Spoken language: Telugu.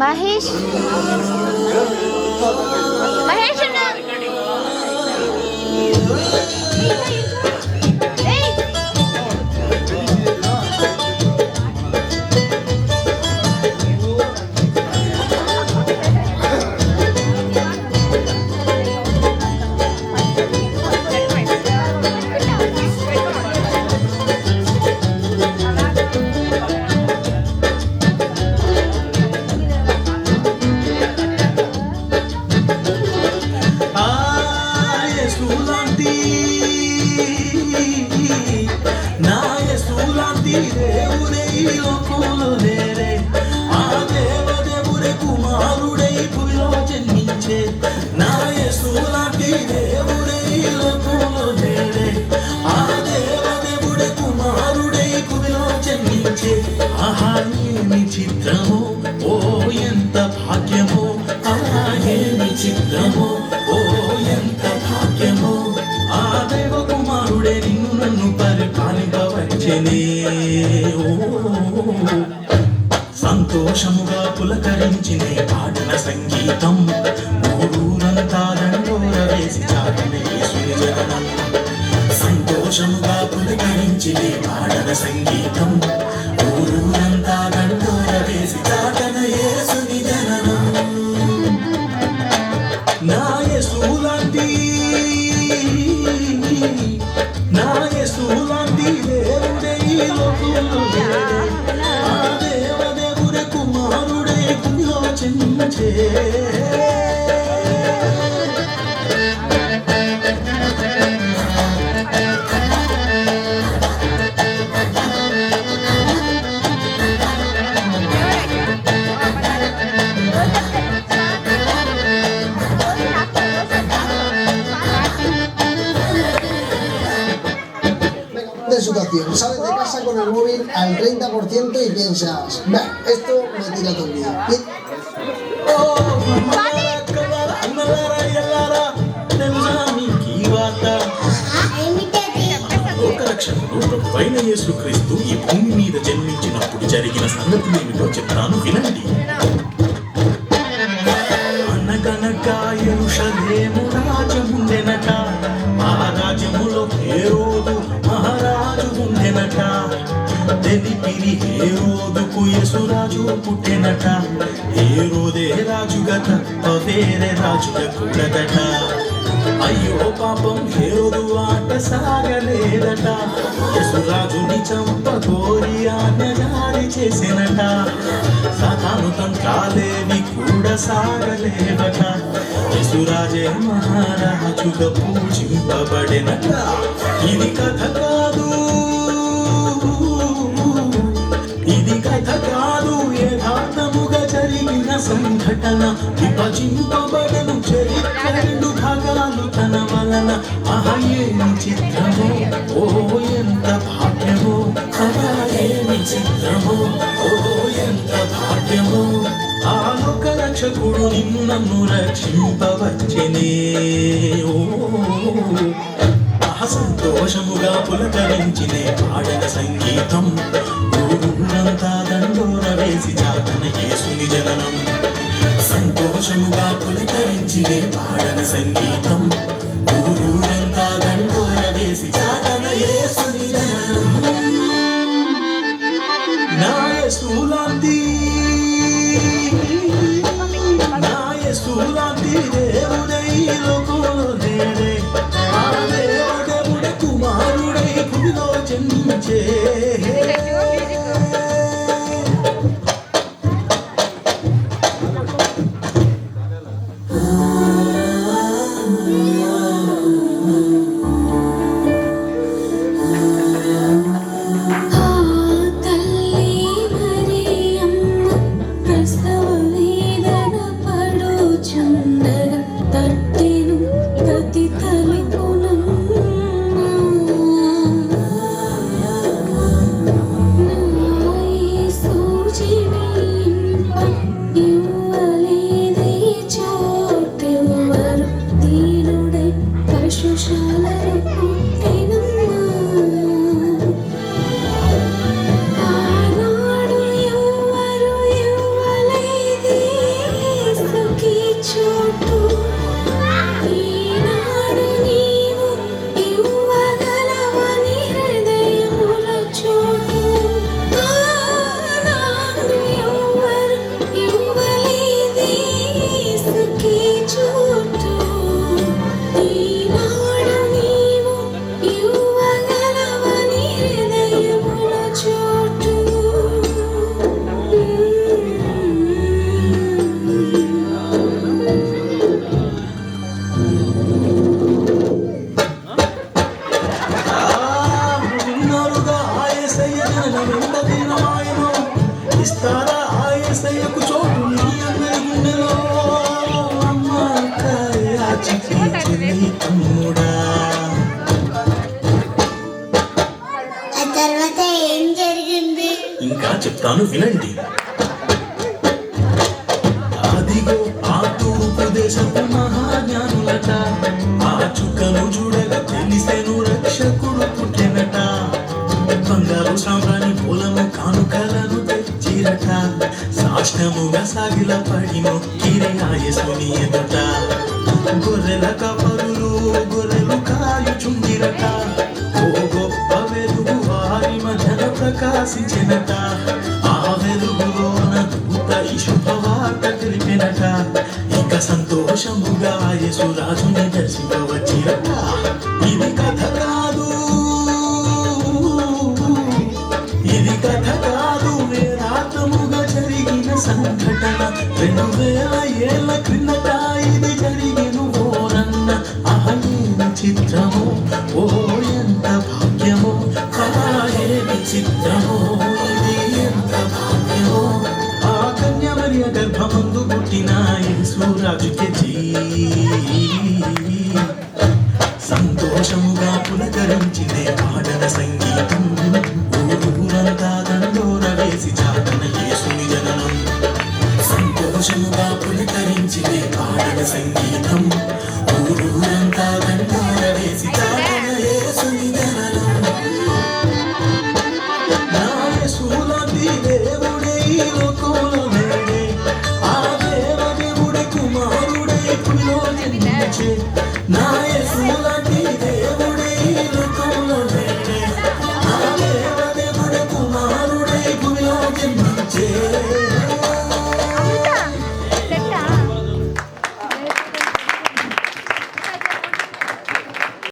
మహేష్ మహేష్ అన్న చిత్రము ఓ ఎంత భాగ్యమో ఏమి చిత్రమో ఓ ఎంత భాగ్యమో ఆ దైవ కుమారుడే నిన్ను నన్ను పరిపాలింపవచ్చనే సంతోషముగా పులకరించిన పాడిన సంగీతం ఊరూరంతా దండోర వేసి చాటిన యేసుని జననం సంతోషముగా పులకరించిన పాడిన సంగీతం ఊరూరంతా దండోర వేసి చాటిన యేసుని జననం నా యేసులాంటి దేవుడే ఈ లోకంలో ఆ దేవదేవుడే కుమారుడే భూమిలో జన్మించే situación, sales de casa con el móvil al 30% y piensas, esto me tira todo el día. లోకరక్షకుడు యేసుక్రీస్తు ఈ భూమి మీద జన్మించినప్పుడు జరిగిన సంగతులేమిటో చెప్తాను వినండి. అనగనగా యెరూషలేము రాజ్యముండెనట, ఆ రాజ్యములో హేరోదు మహారాజు ఉండెనట. తెలిపిరి హేరోదుకు యేసురాజు పుట్టెనట, హేరోదే రాజుగా తప్ప వేరే రాజుగా కూడదట. అయ్యో పాపం హేరోదు ఆట సాగలేదట, యేసురాజుని చంపగోరి ఆజ్ఞ జారీ చేసినట. సాతాను తంత్రాలేవి కూడా సాగలేవట, యేసురాజే మహారాజుగా పూజింపబడెనట. ఇది కథ కాదు, ఇది కథ కాదు, యథార్థముగా జరిగిన సంఘటన. విభజింపబడను చరిత్ర రెండు భాగాలు తన వలన. ఏమి చిత్రమో ఓ ఎంత భాగ్యమో, ఏమి చిత్రమో ఓ ఎంత భాగ్యమో. ఆ లోక రక్షకుడు నిన్ను నన్ను రక్షింపవచ్చనే. సంతోషముగా పులకరించినే పాడన సంగీతం ఊరంతా దండోర వేసి చాటన యేసుని జననం. సంతోషముగా పులకరించినే పాడన సంగీతం ఊరంతా దండోర వేసి చాటన యేసుని జననం. నా యేసులాంటి దేవుడే ఈ లోకంలో లేడే, ఆ దేవదేవుడే కుమారుడై భూమిలో జన్మించే. గుండెల వెంట తీరమాయను ఇస్తారా ఆయసయ్యకు చోటు నీ అందరి గుండెలో అమ్మ కాయాచికి చెల్లి తమ్ముడా. ఆ తర్వాత ఏం జరిగింది? ఇంకా చెప్తాను వినండి. అదిగో ఆ తూర్పు దేశపు మహాజ్ఞానులట ఆ చుక్కను చూడగా తెలిసెను రక్షకుడు పుట్టెనట. బంగారు సాంబ్రాణి పూలను కానుకలను తెచ్చిరట సాష్టముగా సాగిల పడి మొక్కిరే ఆ యేసుని ఎదుట. గొర్రెల కాపరులు గొర్రెలు కాయుచుండిరట ఓ గొప్ప వెలుగు వారి మధ్యన ప్రకాశించినట. ఆ వెలుగులోన దూత ఈ శుభవార్త తెలిపినట. ఇక సంతోషముగా యేసు రాజుని దర్శించవచ్చిరట. ఇది కథ కాదు, ఇది కథ కాదు, వేదాంతముగా జరిగిన సంఘటన. 2000 ఏళ్ల క్రిందట ఇది జరిగిను ఓరన్న. ఏమి చిత్రమో ఓ ఎంత భాగ్యమో, ఏమి చిత్రమో ఇది ఎంత భాగ్యమో. ఆ కన్య మరియ గర్భమందు పుట్టిన యేసు రాజుకే సంతోషముగా పులకరించినే పాడన సంగీతం.